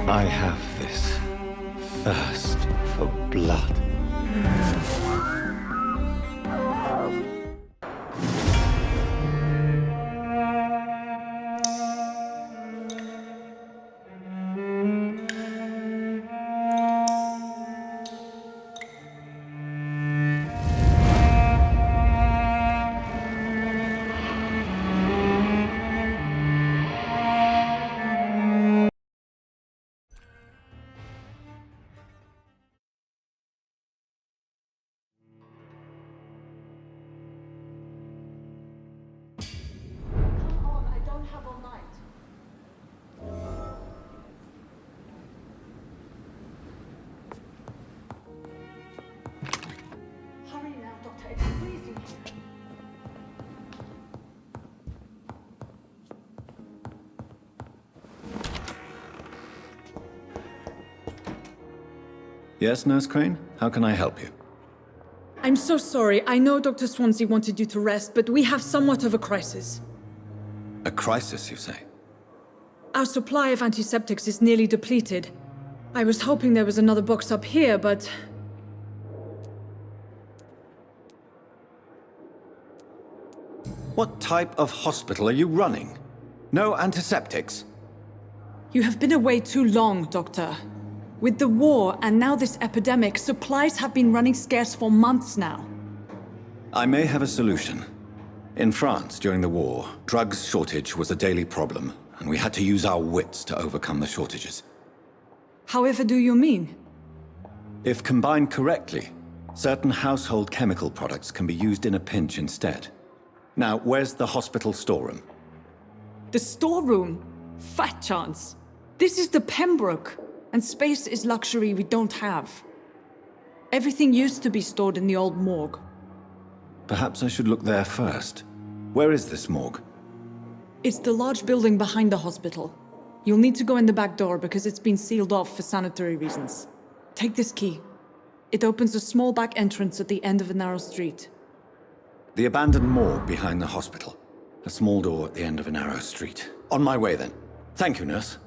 I have this thirst for blood. Yes, Nurse Crane? How can I help you? I'm so sorry. I know Dr. Swansea wanted you to rest, but we have somewhat of a crisis. A crisis, you say? Our supply of antiseptics is nearly depleted. I was hoping there was another box up here, but... What type of hospital are you running? No antiseptics? You have been away too long, Doctor. With the war and now this epidemic, supplies have been running scarce for months now. I may have a solution. In France, during the war, drugs shortage was a daily problem, and we had to use our wits to overcome the shortages. However do you mean? If combined correctly, certain household chemical products can be used in a pinch instead. Now, where's the hospital storeroom? The storeroom? Fat chance. This is the Pembroke, and space is luxury we don't have. Everything used to be stored in the Old Morgue. Perhaps I should look there first. Where is this morgue? It's the large building behind the hospital. You'll need to go in the back door because it's been sealed off for sanitary reasons. Take this key. It opens a small back entrance at the end of a narrow street. The abandoned morgue behind the hospital. A small door at the end of a narrow street. On my way then. Thank you, nurse.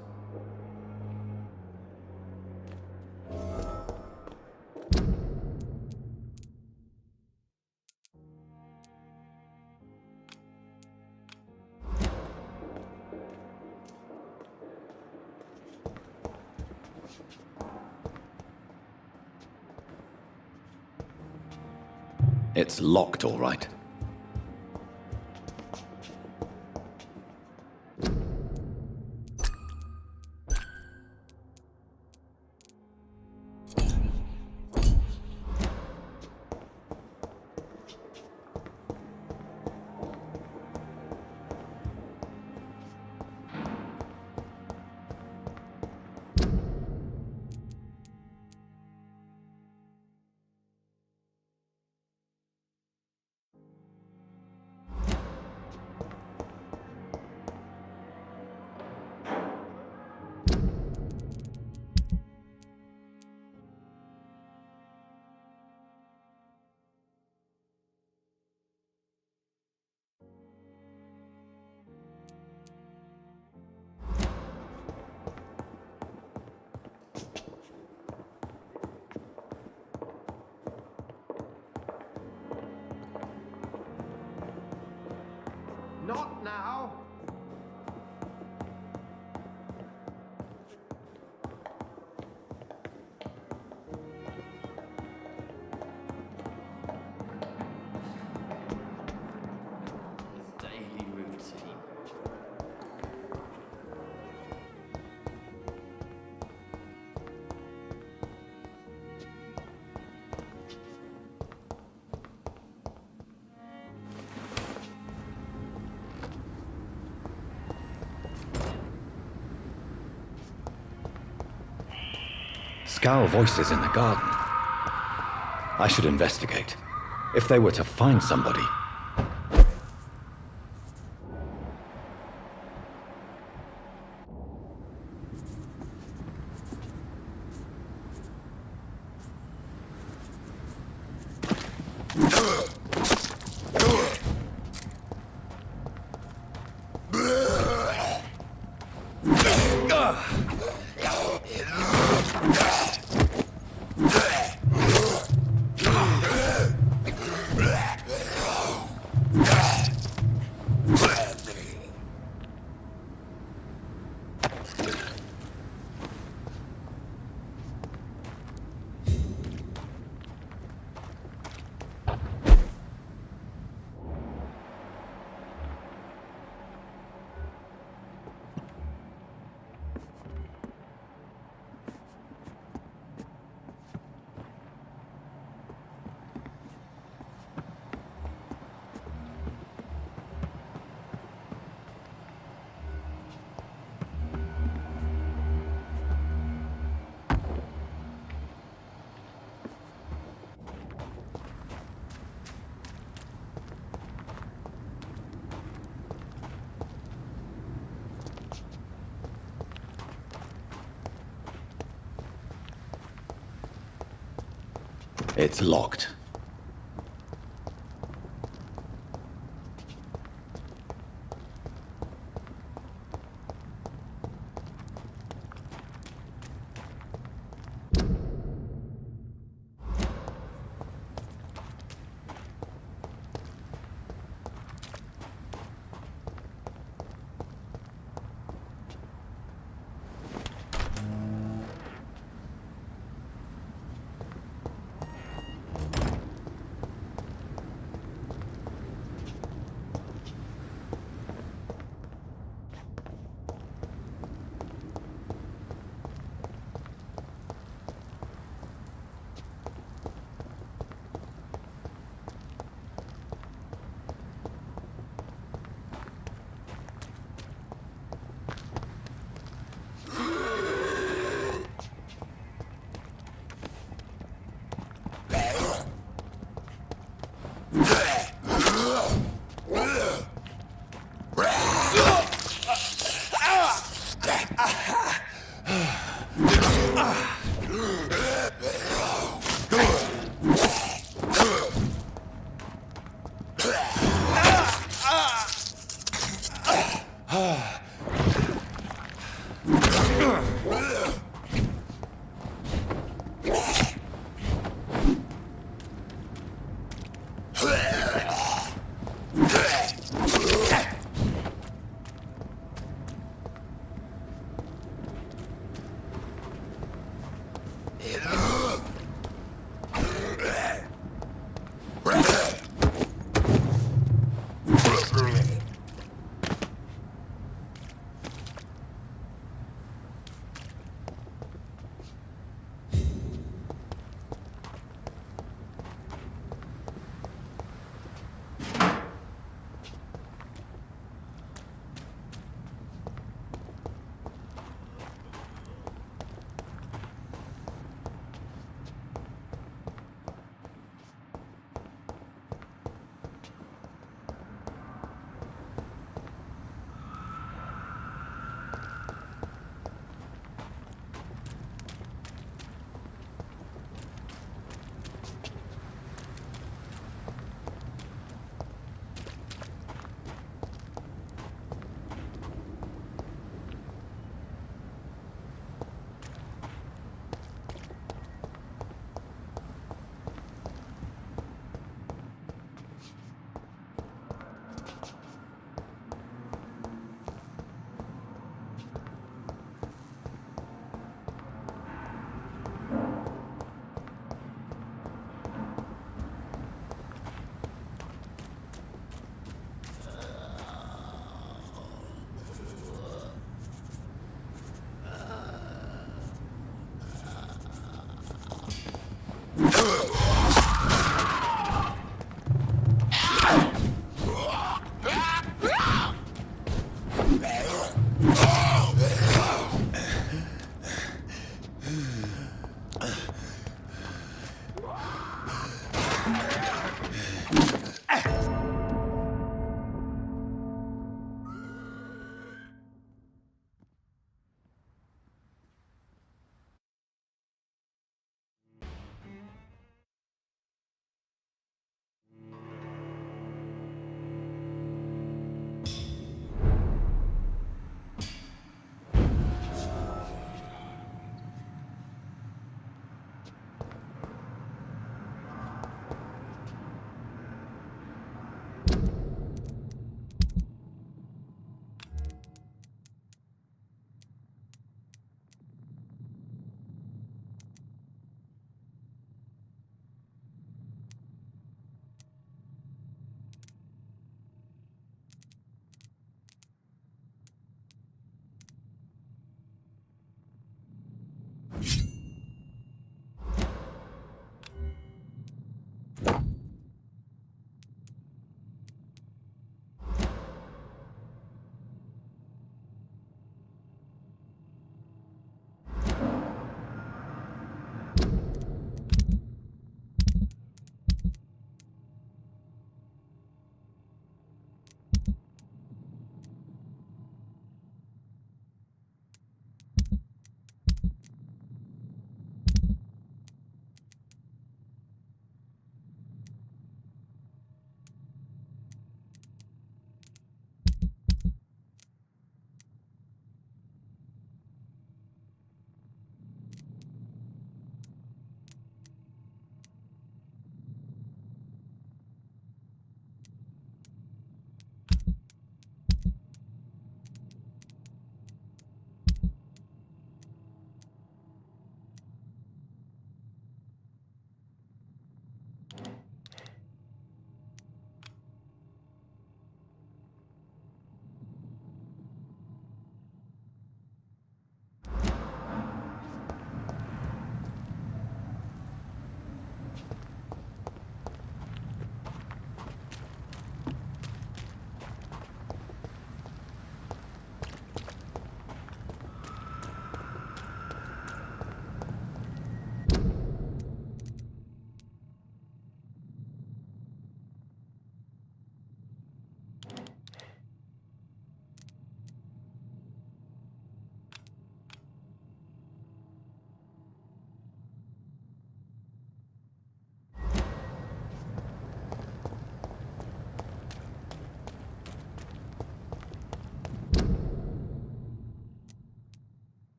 It's locked, all right. Not now! Daily routine. Skal voices in the garden. I should investigate. If they were to find somebody... It's locked.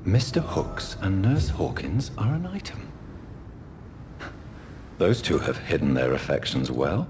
Mr. Hooks and Nurse Hawkins are an item. Those two have hidden their affections well.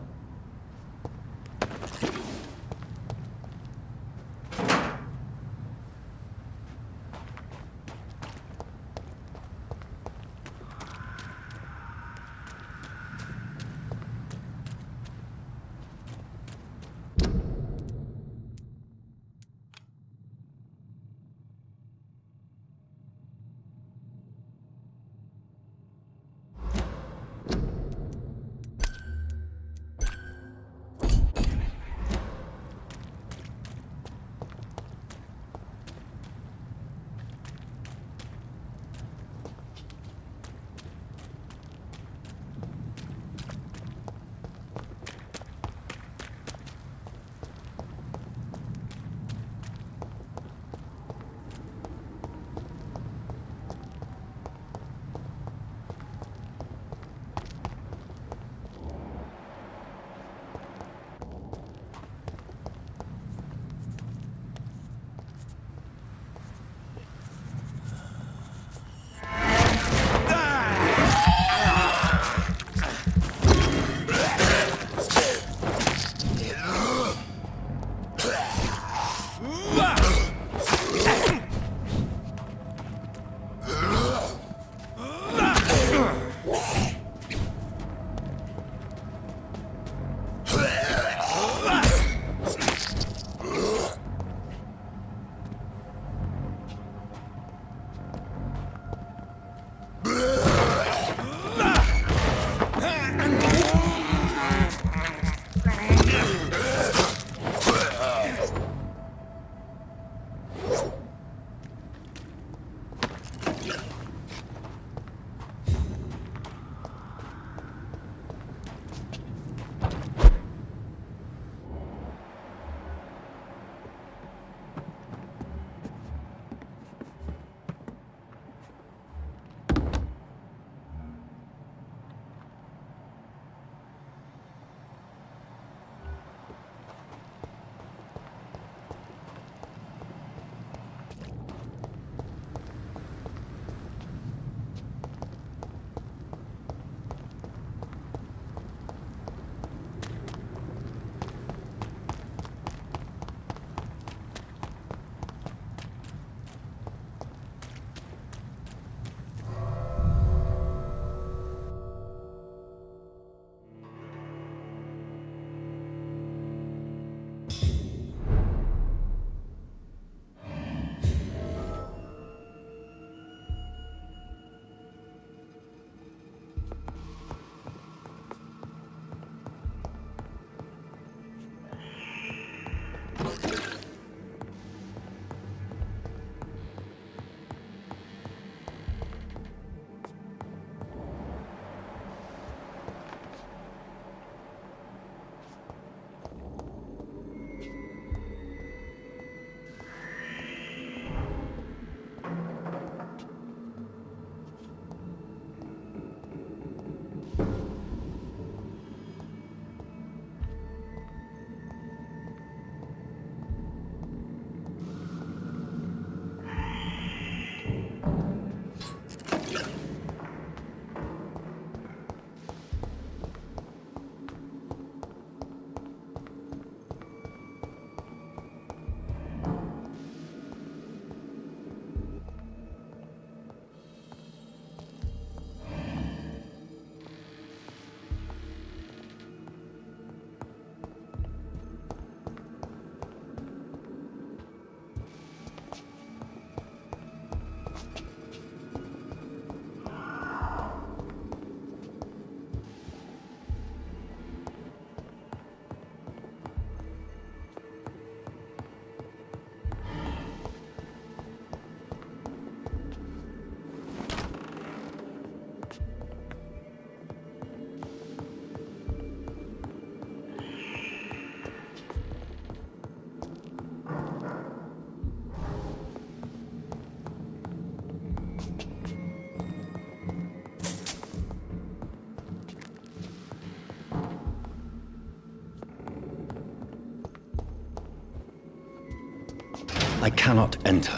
I cannot enter.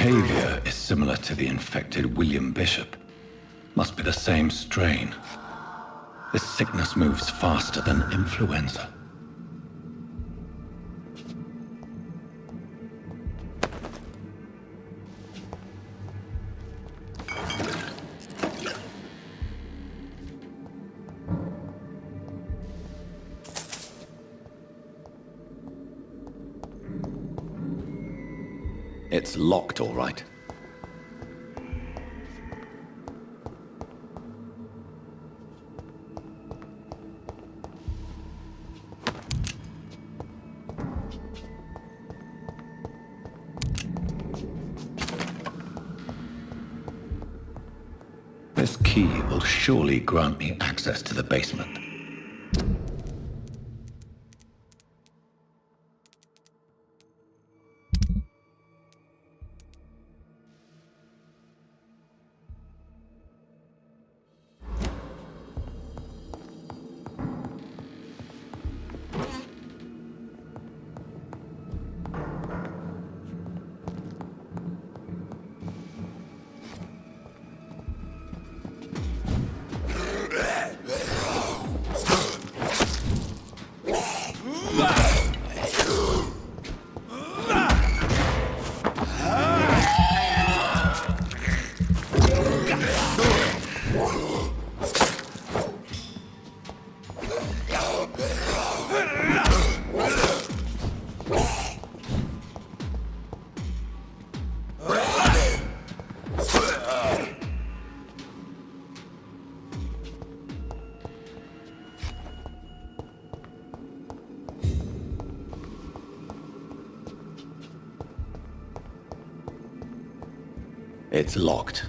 behavior is similar to the infected William Bishop. Must be the same strain. This sickness moves faster than influenza. It's locked, all right. This key will surely grant me access to the basement. It's locked.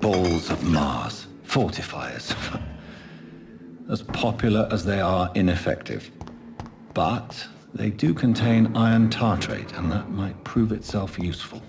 Balls of Mars, fortifiers. As popular as they are ineffective. But they do contain iron tartrate, and that might prove itself useful.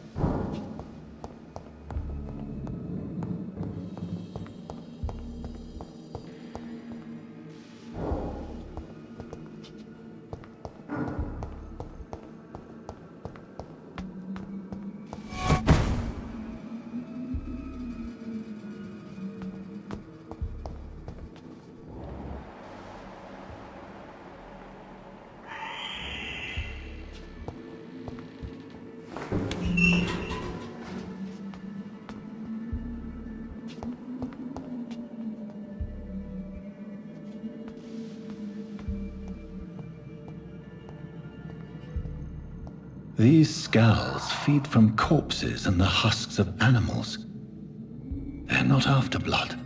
These Skals feed from corpses and the husks of animals. They're not after blood.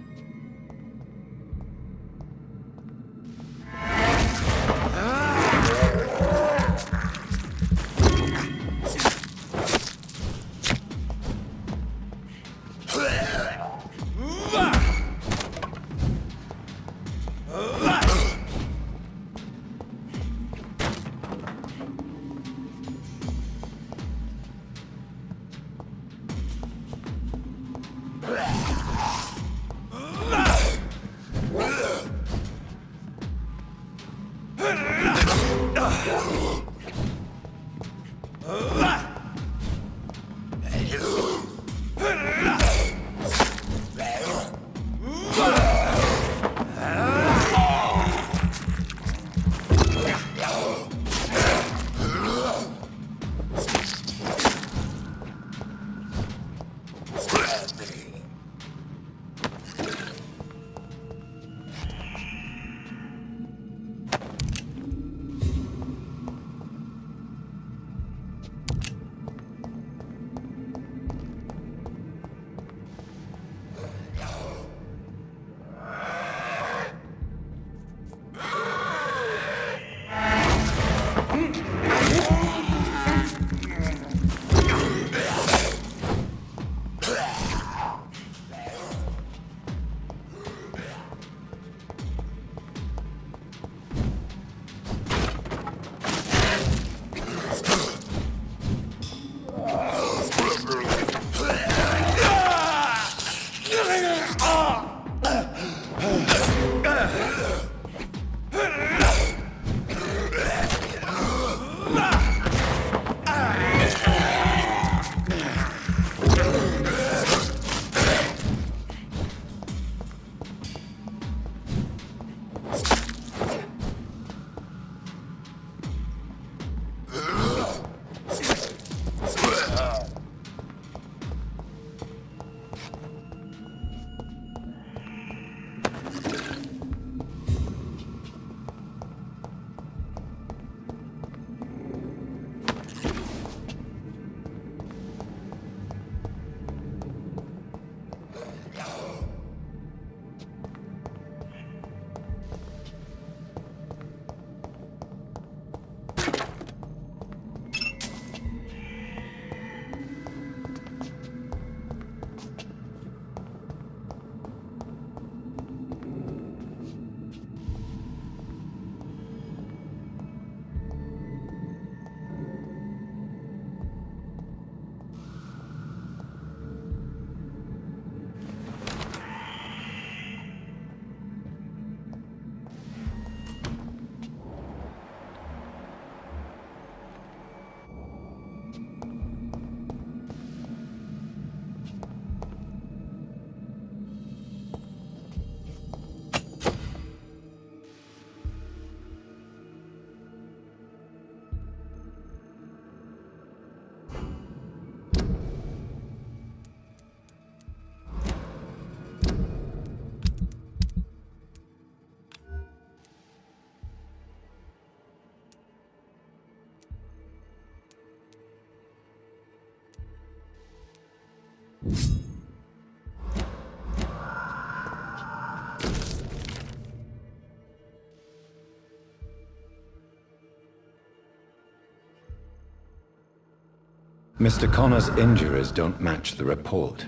Mr. Connor's injuries don't match the report.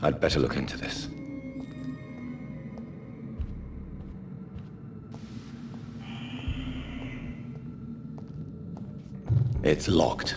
I'd better look into this. It's locked.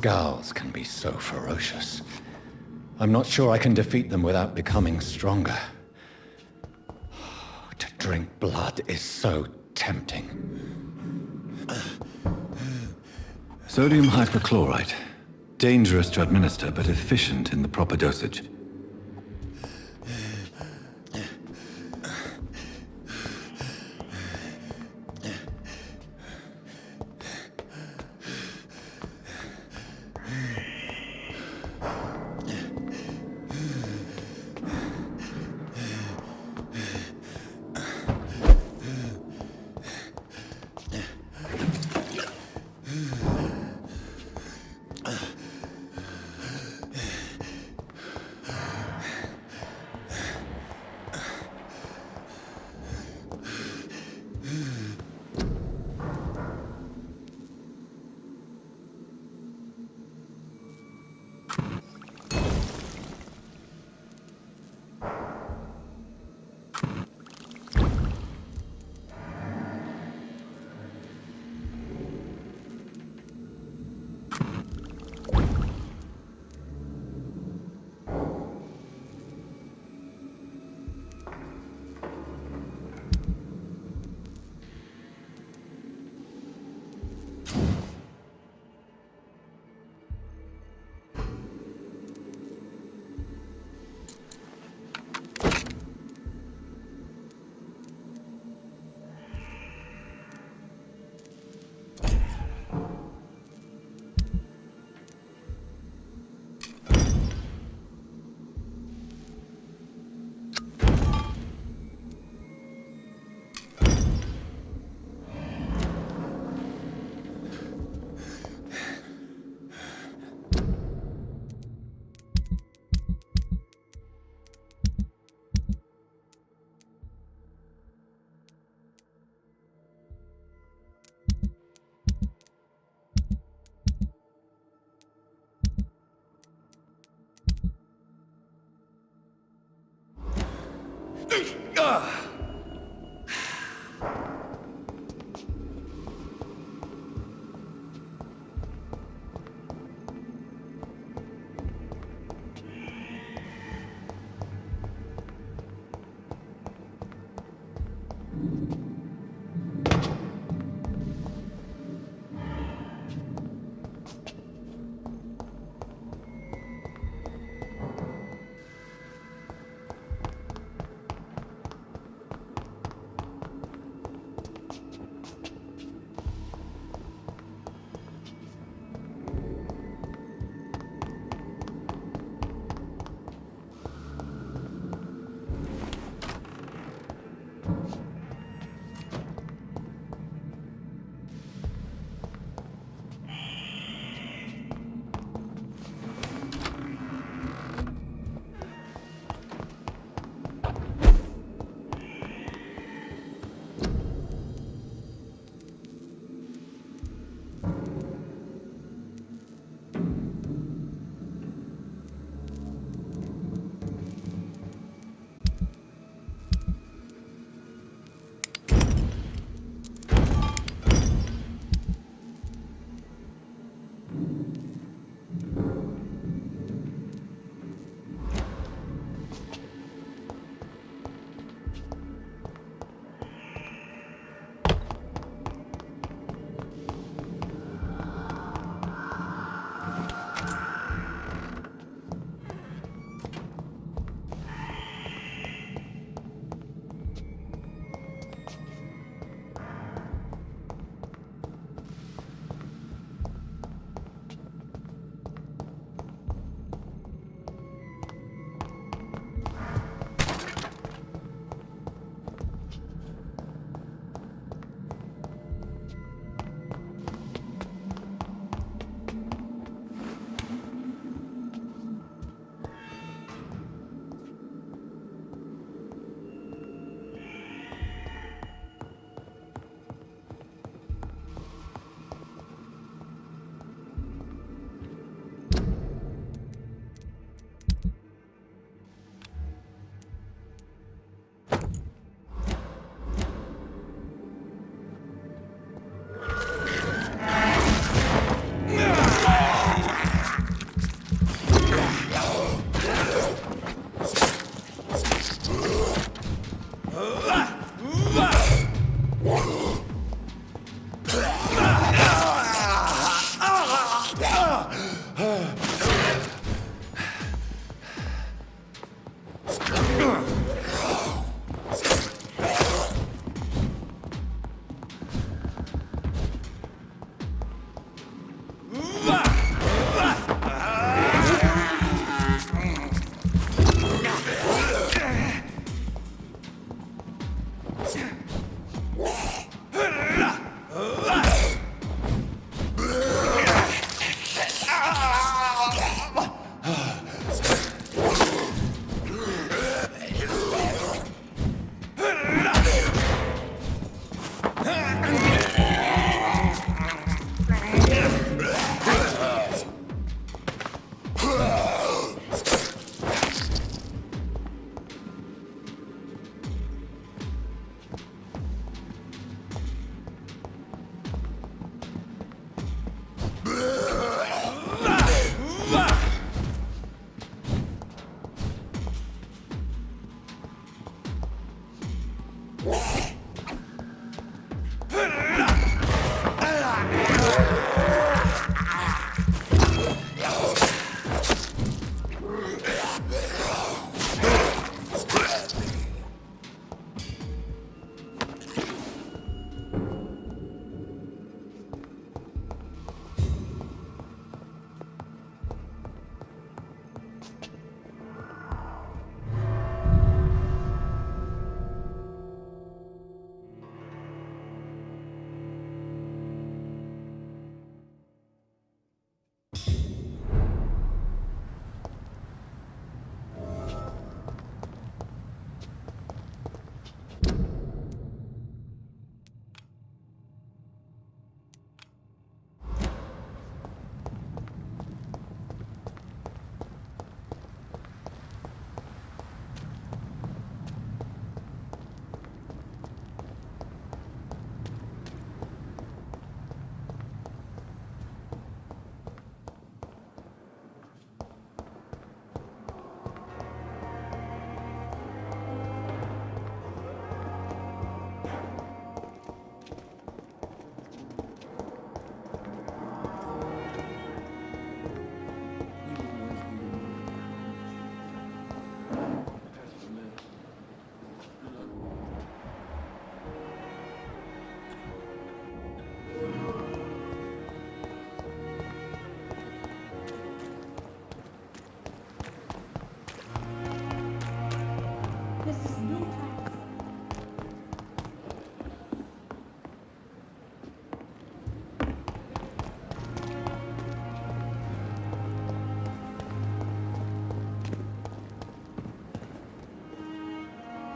Skals can be so ferocious. I'm not sure I can defeat them without becoming stronger. To drink blood is so tempting. Sodium hypochlorite. Dangerous to administer, but efficient in the proper dosage.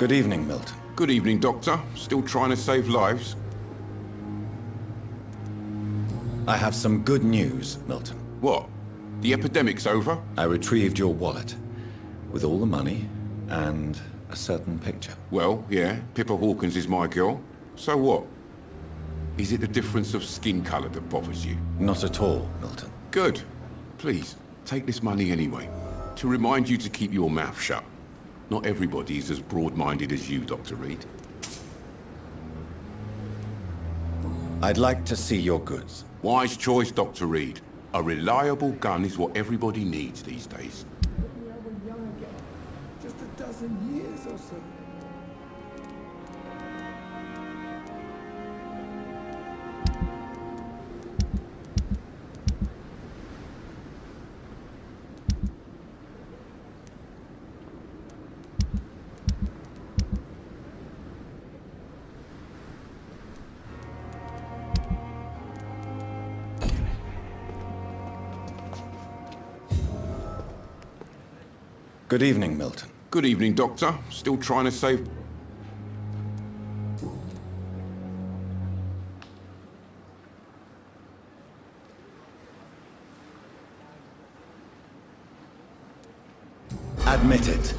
Good evening, Milton. Good evening, Doctor. Still trying to save lives? I have some good news, Milton. What? The epidemic's over? I retrieved your wallet, with all the money and a certain picture. Well, yeah, Pippa Hawkins is my girl. So what? Is it the difference of skin colour that bothers you? Not at all, Milton. Good. Please, take this money anyway. To remind you to keep your mouth shut. Not everybody is as broad-minded as you, Dr. Reid. I'd like to see your goods. Wise choice, Dr. Reid. A reliable gun is what everybody needs these days. Just a dozen years or so. Good evening, Milton. Good evening, Doctor. Still trying to save... Admit it.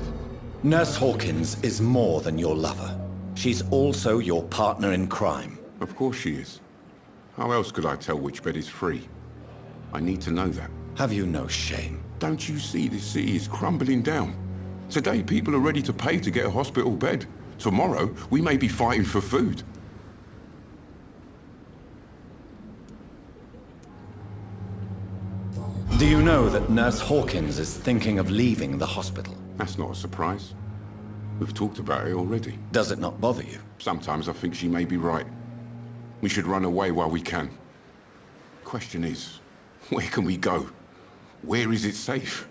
Nurse Hawkins is more than your lover. She's also your partner in crime. Of course she is. How else could I tell which bed is free? I need to know that. Have you no shame? Don't you see this city is crumbling down? Today, people are ready to pay to get a hospital bed. Tomorrow, we may be fighting for food. Do you know that Nurse Hawkins is thinking of leaving the hospital? That's not a surprise. We've talked about it already. Does it not bother you? Sometimes I think she may be right. We should run away while we can. Question is, where can we go? Where is it safe?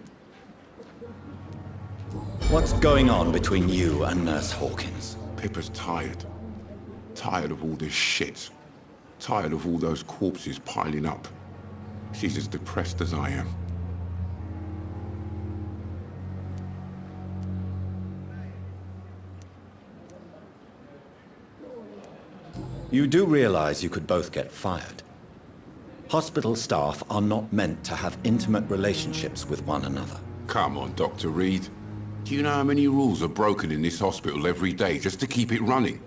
What's going on between you and Nurse Hawkins? Pippa's tired. Tired of all this shit. Tired of all those corpses piling up. She's as depressed as I am. You do realize you could both get fired. Hospital staff are not meant to have intimate relationships with one another. Come on, Dr. Reid. Do you know how many rules are broken in this hospital every day just to keep it running?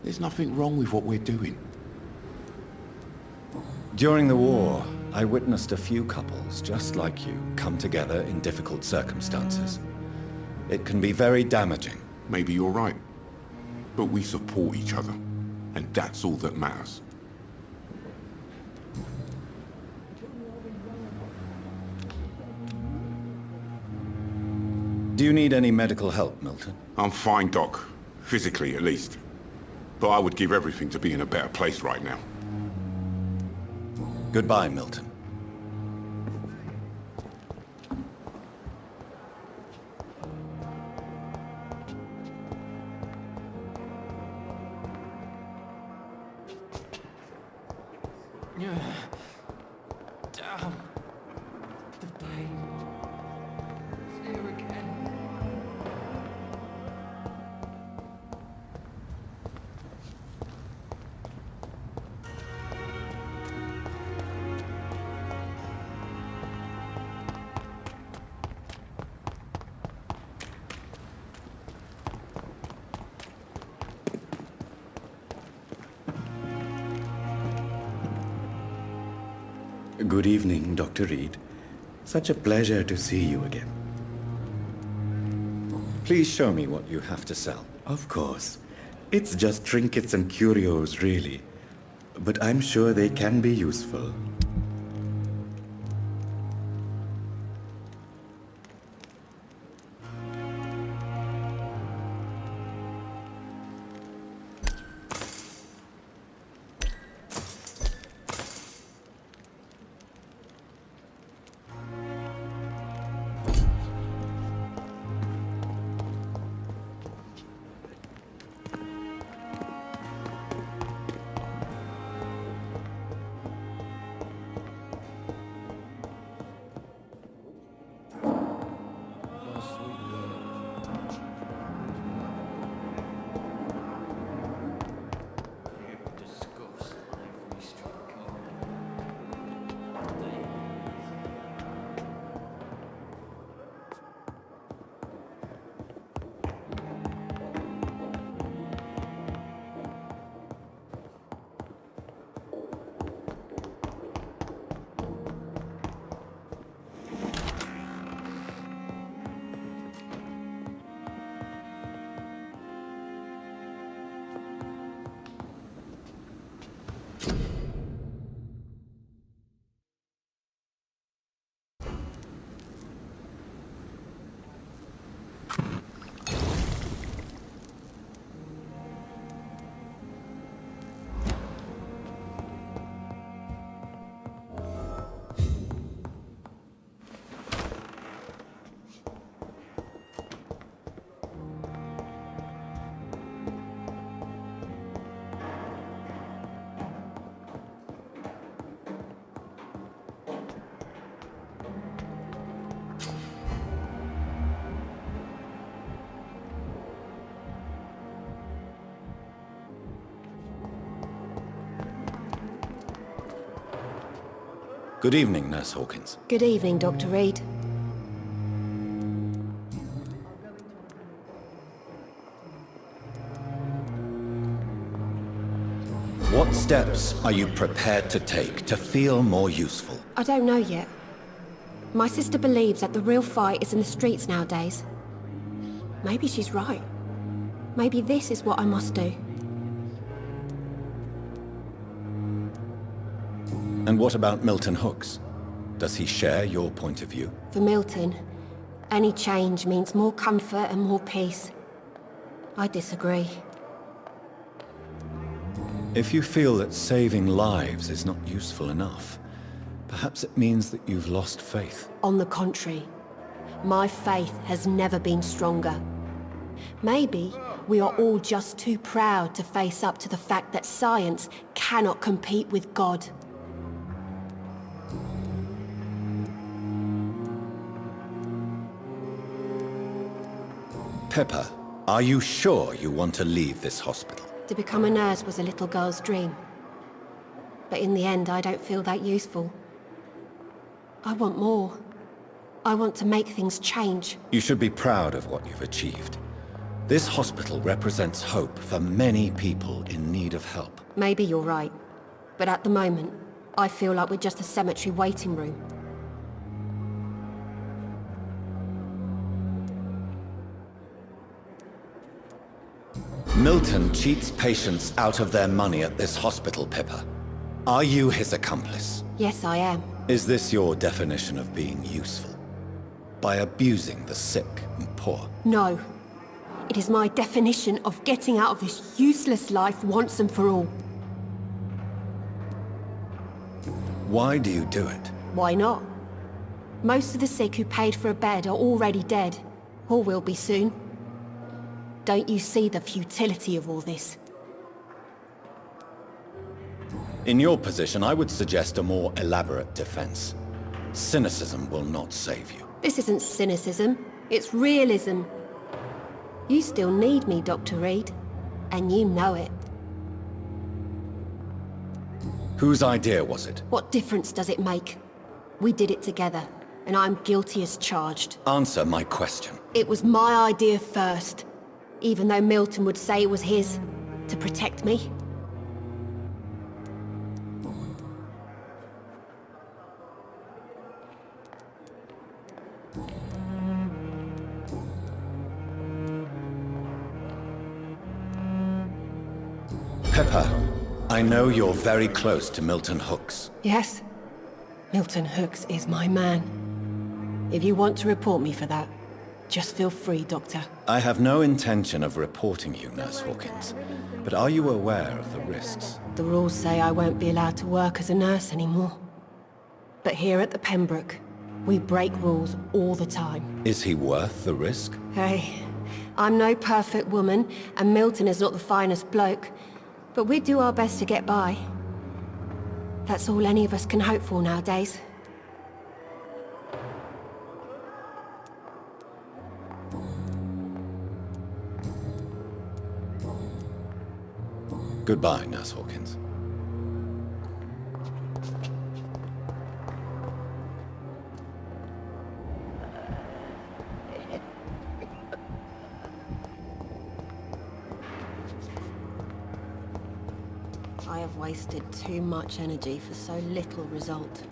There's nothing wrong with what we're doing. During the war, I witnessed a few couples just like you come together in difficult circumstances. It can be very damaging. Maybe you're right. But we support each other, and that's all that matters. Do you need any medical help, Milton? I'm fine, Doc. Physically, at least. But I would give everything to be in a better place right now. Goodbye, Milton. Damn. The pain. It's here again. Good evening, Dr. Reid. Such a pleasure to see you again. Please show me what you have to sell. Of course. It's just trinkets and curios, really. But I'm sure they can be useful. Good evening, Nurse Hawkins. Good evening, Dr. Reid. What steps are you prepared to take to feel more useful? I don't know yet. My sister believes that the real fight is in the streets nowadays. Maybe she's right. Maybe this is what I must do. And what about Milton Hooks? Does he share your point of view? For Milton, any change means more comfort and more peace. I disagree. If you feel that saving lives is not useful enough, perhaps it means that you've lost faith. On the contrary, my faith has never been stronger. Maybe we are all just too proud to face up to the fact that science cannot compete with God. Pippa, are you sure you want to leave this hospital? To become a nurse was a little girl's dream. But in the end, I don't feel that useful. I want more. I want to make things change. You should be proud of what you've achieved. This hospital represents hope for many people in need of help. Maybe you're right. But at the moment, I feel like we're just a cemetery waiting room. Milton cheats patients out of their money at this hospital, Pippa. Are you his accomplice? Yes, I am. Is this your definition of being useful? By abusing the sick and poor? No. It is my definition of getting out of this useless life once and for all. Why do you do it? Why not? Most of the sick who paid for a bed are already dead, or will be soon. Don't you see the futility of all this? In your position, I would suggest a more elaborate defense. Cynicism will not save you. This isn't cynicism, it's realism. You still need me, Dr. Reid, and you know it. Whose idea was it? What difference does it make? We did it together, and I'm guilty as charged. Answer my question. It was my idea first, even though Milton would say it was his, to protect me. Pippa, I know you're very close to Milton Hooks. Yes, Milton Hooks is my man. If you want to report me for that, just feel free, Doctor. I have no intention of reporting you, Nurse Hawkins. But are you aware of the risks? The rules say I won't be allowed to work as a nurse anymore. But here at the Pembroke, we break rules all the time. Is he worth the risk? Hey, I'm no perfect woman, and Milton is not the finest bloke. But we do our best to get by. That's all any of us can hope for nowadays. Goodbye, Nurse Hawkins. I have wasted too much energy for so little result.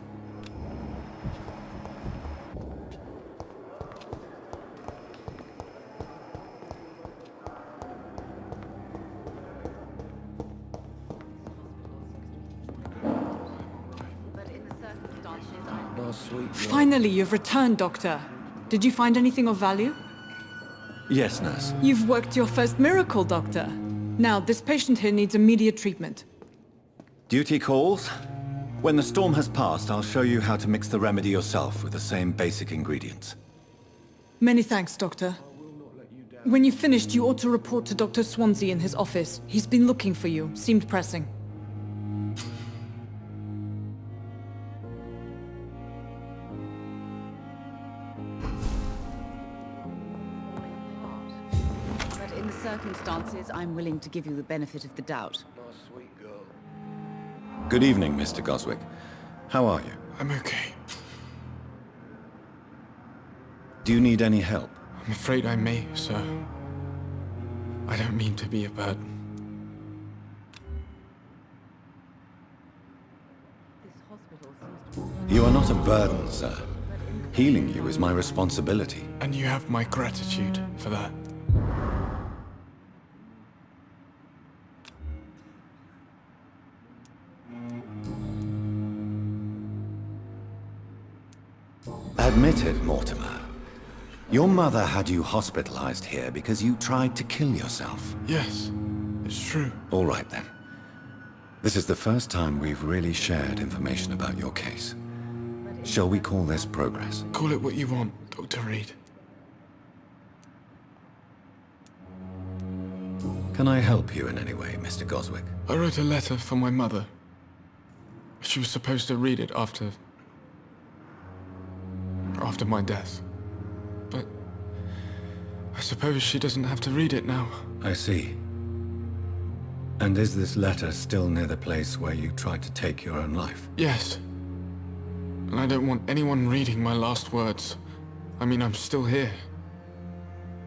Finally, you've returned, Doctor. Did you find anything of value? Yes, Nurse. You've worked your first miracle, Doctor. Now, this patient here needs immediate treatment. Duty calls. When the storm has passed, I'll show you how to mix the remedy yourself with the same basic ingredients. Many thanks, Doctor. When you've finished, you ought to report to Dr. Swansea in his office. He's been looking for you. Seemed pressing. But in the circumstances, I'm willing to give you the benefit of the doubt. Good evening, Mr. Goswick. How are you? I'm okay. Do you need any help? I'm afraid I may, sir. I don't mean to be a burden. You are not a burden, sir. Healing you is my responsibility. And you have my gratitude for that. Admit it, Mortimer. Your mother had you hospitalized here because you tried to kill yourself. Yes, it's true. All right, then. This is the first time we've really shared information about your case. Shall we call this progress? Call it what you want, Dr. Reid. Can I help you in any way, Mr. Goswick? I wrote a letter for my mother. She was supposed to read it after my death. But I suppose she doesn't have to read it now. I see. And is this letter still near the place where you tried to take your own life? Yes. And I don't want anyone reading my last words. I mean, I'm still here.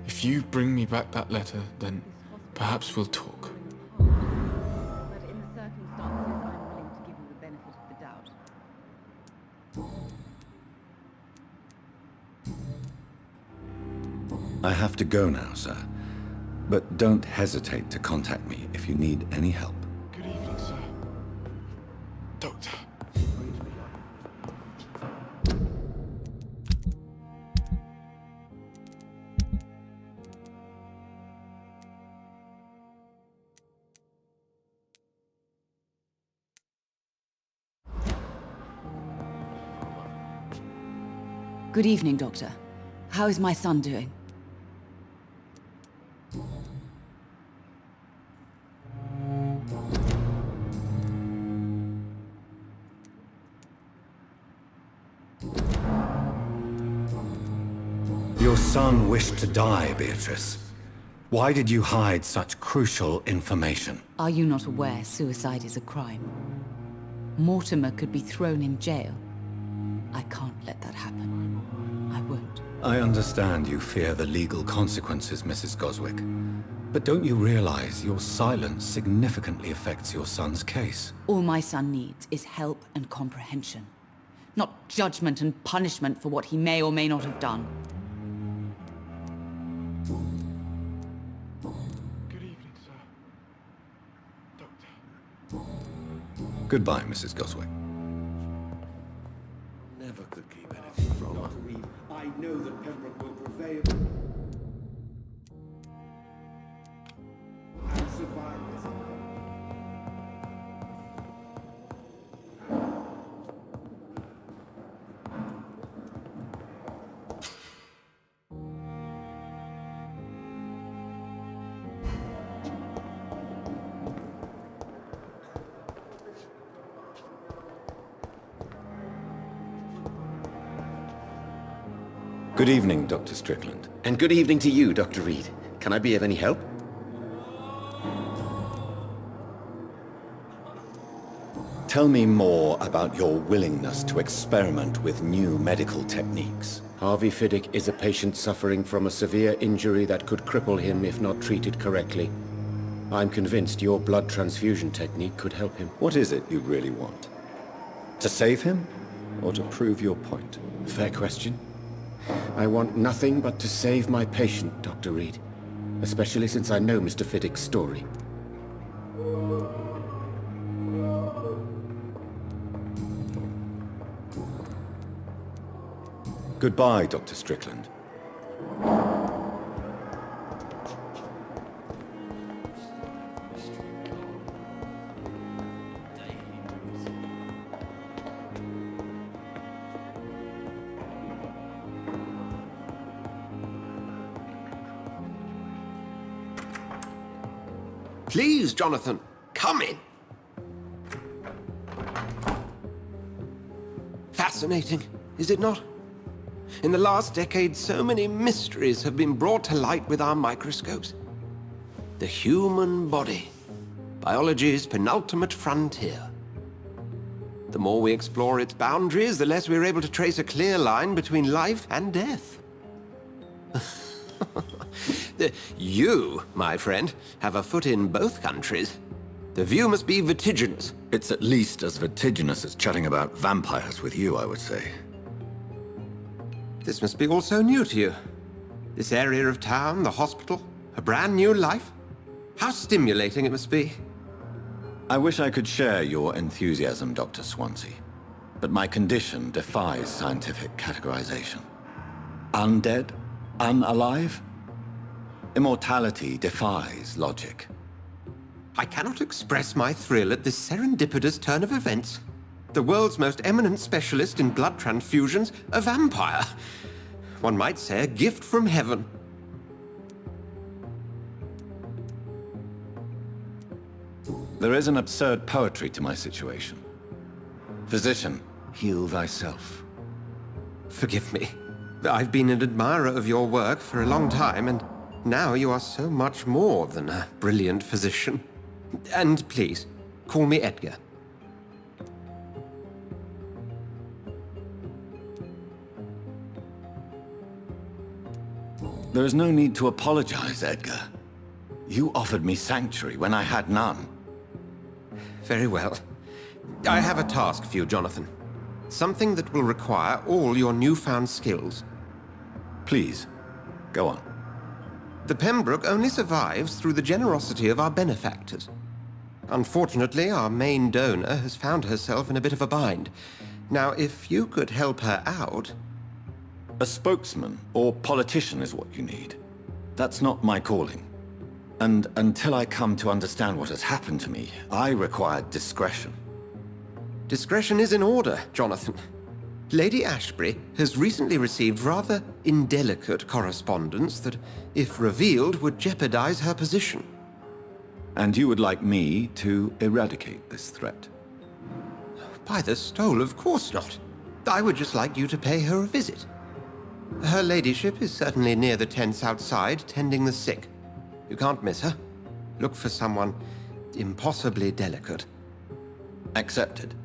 If you bring me back that letter, then perhaps we'll talk. But in the circumstances, I'm willing to give you the benefit of the doubt. I have to go now, sir. But don't hesitate to contact me if you need any help. Good evening, sir. Doctor. Good evening, Doctor. How is my son doing? Your son wished to die, Beatrice. Why did you hide such crucial information? Are you not aware suicide is a crime? Mortimer could be thrown in jail. I can't let that happen. I won't. I understand you fear the legal consequences, Mrs. Goswick. But don't you realize your silence significantly affects your son's case? All my son needs is help and comprehension. Not judgment and punishment for what he may or may not have done. Good evening, sir. Doctor. Goodbye, Mrs. Goswick. Never could keep anything from Dr. Reid. I know that Pembroke will prevail. I'll survive this. Good evening, Dr. Strickland. And good evening to you, Dr. Reid. Can I be of any help? Tell me more about your willingness to experiment with new medical techniques. Harvey Fiddick is a patient suffering from a severe injury that could cripple him if not treated correctly. I'm convinced your blood transfusion technique could help him. What is it you really want? To save him, or to prove your point? Fair question. I want nothing but to save my patient, Dr. Reid. Especially since I know Mr. Fiddick's story. Goodbye, Dr. Strickland. Please, Jonathan, come in. Fascinating, is it not? In the last decade, so many mysteries have been brought to light with our microscopes. The human body, biology's penultimate frontier. The more we explore its boundaries, the less we're able to trace a clear line between life and death. You, my friend, have a foot in both countries. The view must be vertiginous. It's at least as vertiginous as chatting about vampires with you, I would say. This must be all so new to you. This area of town, the hospital, a brand new life. How stimulating it must be. I wish I could share your enthusiasm, Dr. Swansea. But my condition defies scientific categorization. Undead? Unalive? Immortality defies logic. I cannot express my thrill at this serendipitous turn of events. The world's most eminent specialist in blood transfusions, a vampire. One might say a gift from heaven. There is an absurd poetry to my situation. Physician, heal thyself. Forgive me. I've been an admirer of your work for a long time, and now you are so much more than a brilliant physician. And please, call me Edgar. There is no need to apologize, Edgar. You offered me sanctuary when I had none. Very well. I have a task for you, Jonathan. Something that will require all your newfound skills. Please, go on. The Pembroke only survives through the generosity of our benefactors. Unfortunately, our main donor has found herself in a bit of a bind. Now, if you could help her out... A spokesman or politician is what you need. That's not my calling. And until I come to understand what has happened to me, I require discretion. Discretion is in order, Jonathan. Lady Ashbury has recently received rather indelicate correspondence that, if revealed, would jeopardize her position. And you would like me to eradicate this threat? By the stole, of course not. I would just like you to pay her a visit. Her ladyship is certainly near the tents outside, tending the sick. You can't miss her. Look for someone impossibly delicate. Accepted.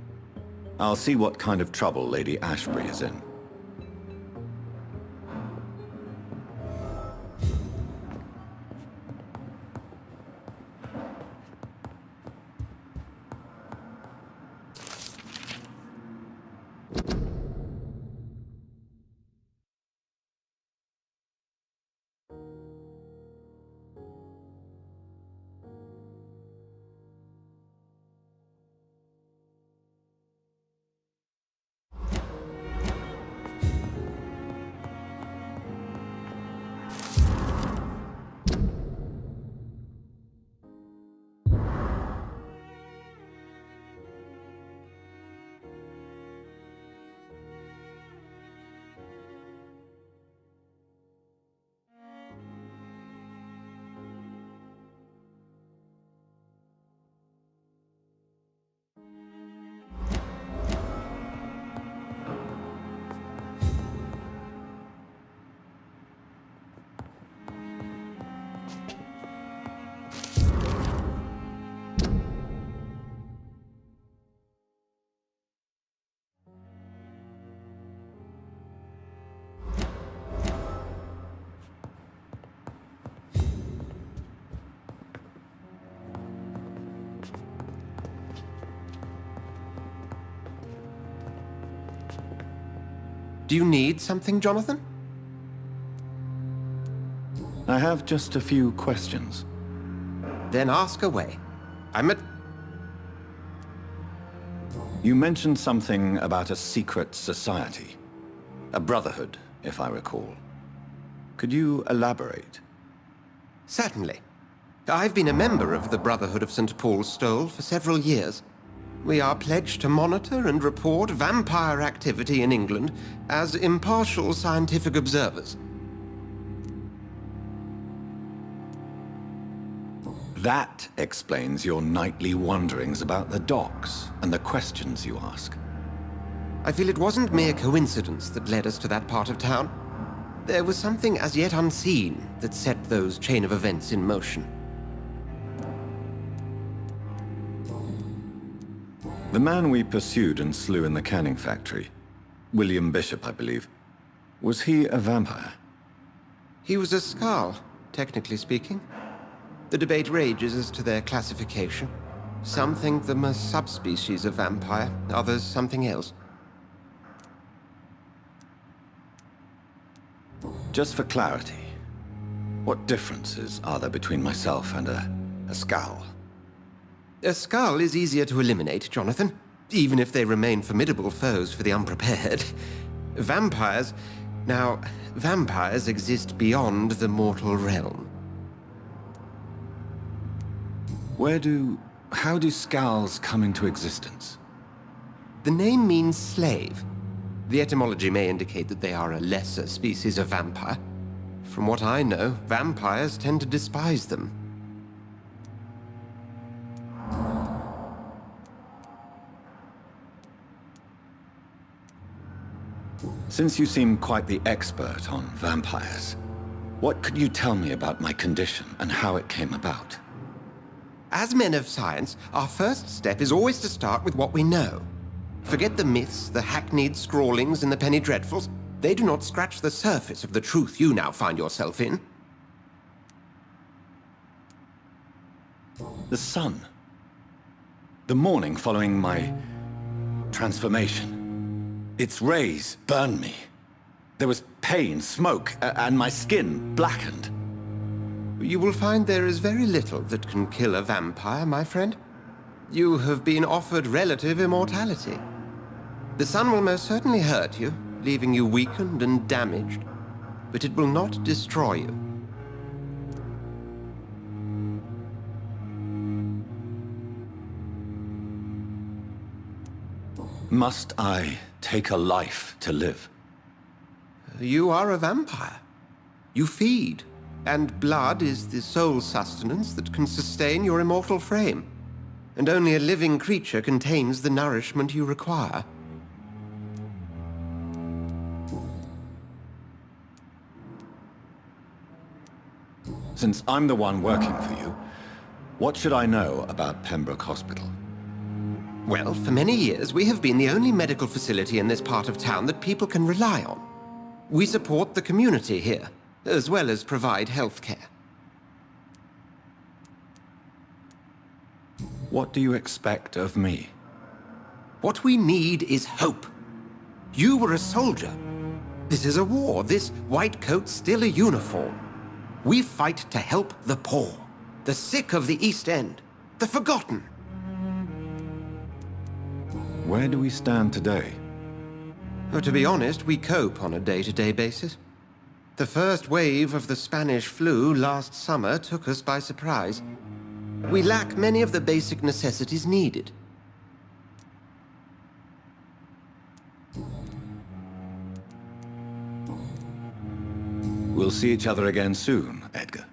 I'll see what kind of trouble Lady Ashbury is in. Do you need something, Jonathan? I have just a few questions. Then ask away. You mentioned something about a secret society. A brotherhood, if I recall. Could you elaborate? Certainly. I've been a member of the Brotherhood of St. Paul's Stole for several years. We are pledged to monitor and report vampire activity in England as impartial scientific observers. That explains your nightly wanderings about the docks and the questions you ask. I feel it wasn't mere coincidence that led us to that part of town. There was something as yet unseen that set those chain of events in motion. The man we pursued and slew in the canning factory, William Bishop, I believe, was he a vampire? He was a Skal, technically speaking. The debate rages as to their classification. Some think them a subspecies of vampire, others something else. Just for clarity, what differences are there between myself and a Skal? A Skal is easier to eliminate, Jonathan, even if they remain formidable foes for the unprepared. Vampires... Now, vampires exist beyond the mortal realm. How do Skals come into existence? The name means slave. The etymology may indicate that they are a lesser species of vampire. From what I know, vampires tend to despise them. Since you seem quite the expert on vampires, what could you tell me about my condition and how it came about? As men of science, our first step is always to start with what we know. Forget the myths, the hackneyed scrawlings, and the penny dreadfuls. They do not scratch the surface of the truth you now find yourself in. The sun. The morning following my transformation. Its rays burned me. There was pain, smoke, and my skin blackened. You will find there is very little that can kill a vampire, my friend. You have been offered relative immortality. The sun will most certainly hurt you, leaving you weakened and damaged, but it will not destroy you. Must I take a life to live? You are a vampire. You feed, and blood is the sole sustenance that can sustain your immortal frame. And only a living creature contains the nourishment you require. Since I'm the one working for you, what should I know about Pembroke Hospital? Well, for many years, we have been the only medical facility in this part of town that people can rely on. We support the community here, as well as provide health care. What do you expect of me? What we need is hope. You were a soldier. This is a war. This white coat's still a uniform. We fight to help the poor, the sick of the East End, the forgotten. Where do we stand today? Well, to be honest, we cope on a day-to-day basis. The first wave of the Spanish flu last summer took us by surprise. We lack many of the basic necessities needed. We'll see each other again soon, Edgar.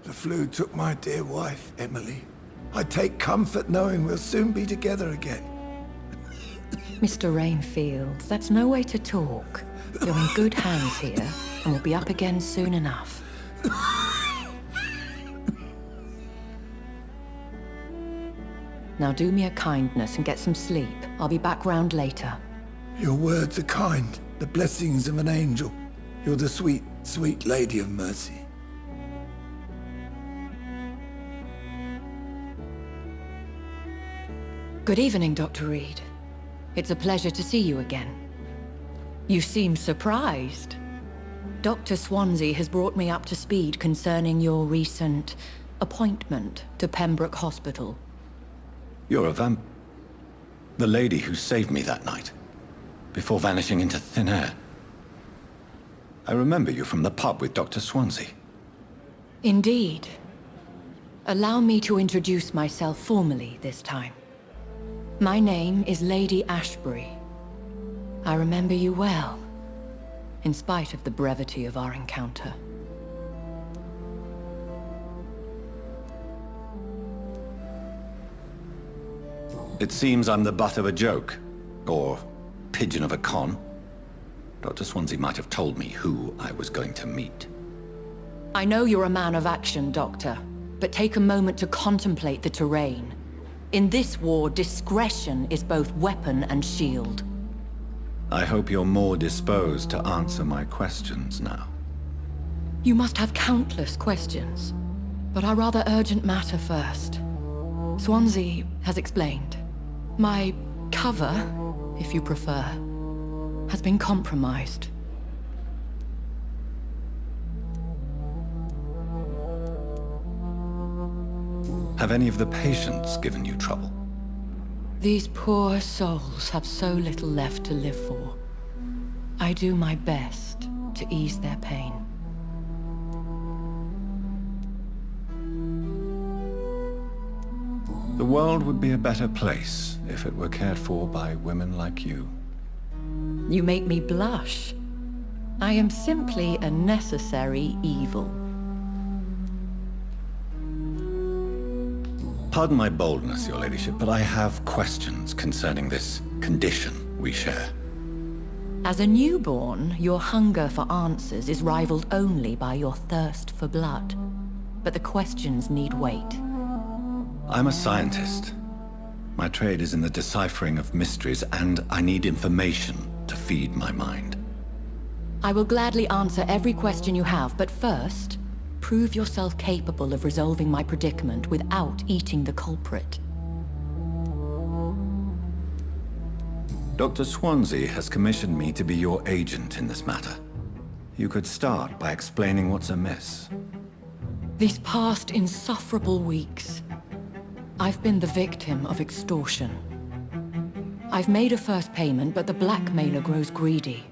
The flu took my dear wife, Emily. I take comfort knowing we'll soon be together again. Mr. Rainfield, that's no way to talk. You're in good hands here, and we'll be up again soon enough. Now do me a kindness and get some sleep. I'll be back round later. Your words are kind, the blessings of an angel. You're the sweet, sweet Lady of Mercy. Good evening, Dr. Reid. It's a pleasure to see you again. You seem surprised. Dr. Swansea has brought me up to speed concerning your recent appointment to Pembroke Hospital. You're a the lady who saved me that night, before vanishing into thin air. I remember you from the pub with Dr. Swansea. Indeed. Allow me to introduce myself formally this time. My name is Lady Ashbury. I remember you well, in spite of the brevity of our encounter. It seems I'm the butt of a joke, or pigeon of a con. Dr. Swansea might have told me who I was going to meet. I know you're a man of action, Doctor, but take a moment to contemplate the terrain. In this war, discretion is both weapon and shield. I hope you're more disposed to answer my questions now. You must have countless questions, but our rather urgent matter first. Swansea has explained. My cover, if you prefer, has been compromised. Have any of the patients given you trouble? These poor souls have so little left to live for. I do my best to ease their pain. The world would be a better place if it were cared for by women like you. You make me blush. I am simply a necessary evil. Pardon my boldness, your ladyship, but I have questions concerning this condition we share. As a newborn, your hunger for answers is rivaled only by your thirst for blood. But the questions need wait. I'm a scientist. My trade is in the deciphering of mysteries, and I need information to feed my mind. I will gladly answer every question you have, but first, prove yourself capable of resolving my predicament without eating the culprit. Dr. Swansea has commissioned me to be your agent in this matter. You could start by explaining what's amiss. These past insufferable weeks, I've been the victim of extortion. I've made a first payment, but the blackmailer grows greedy.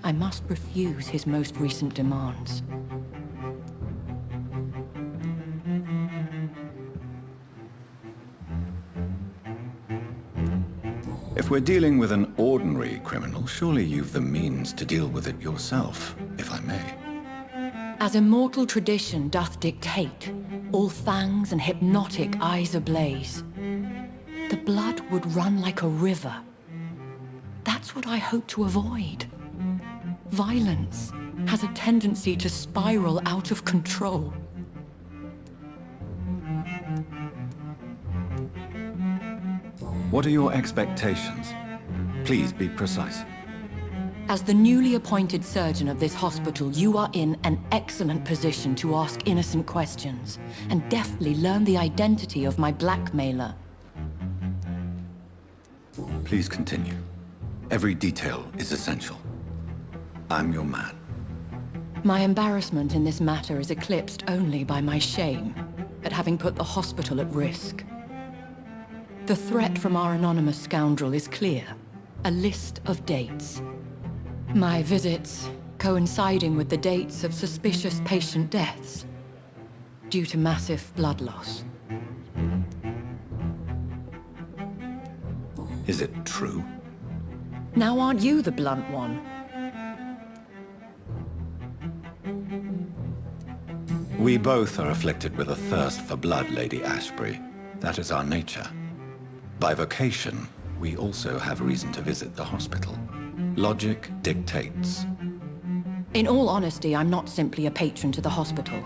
I must refuse his most recent demands. If we're dealing with an ordinary criminal, surely you've the means to deal with it yourself, if I may. As immortal tradition doth dictate, all fangs and hypnotic eyes ablaze, the blood would run like a river. That's what I hope to avoid. Violence has a tendency to spiral out of control. What are your expectations? Please be precise. As the newly appointed surgeon of this hospital, you are in an excellent position to ask innocent questions and deftly learn the identity of my blackmailer. Please continue. Every detail is essential. I'm your man. My embarrassment in this matter is eclipsed only by my shame at having put the hospital at risk. The threat from our anonymous scoundrel is clear. A list of dates. My visits coinciding with the dates of suspicious patient deaths due to massive blood loss. Is it true? Now aren't you the blunt one? We both are afflicted with a thirst for blood, Lady Ashbury. That is our nature. By vocation, we also have reason to visit the hospital. Logic dictates. In all honesty, I'm not simply a patron to the hospital.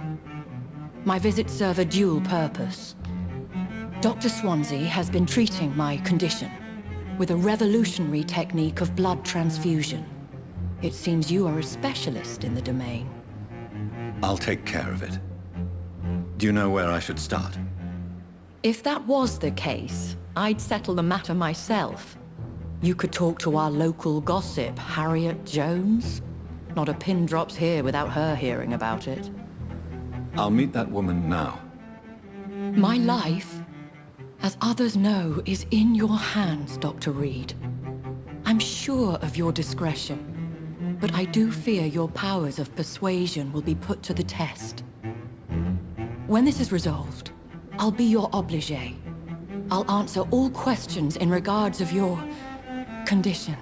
My visits serve a dual purpose. Dr. Swansea has been treating my condition with a revolutionary technique of blood transfusion. It seems you are a specialist in the domain. I'll take care of it. Do you know where I should start? If that was the case, I'd settle the matter myself. You could talk to our local gossip, Harriet Jones. Not a pin drops here without her hearing about it. I'll meet that woman now. My life, as others know, is in your hands, Dr. Reid. I'm sure of your discretion, but I do fear your powers of persuasion will be put to the test. When this is resolved, I'll be your obligé. I'll answer all questions in regards of your condition.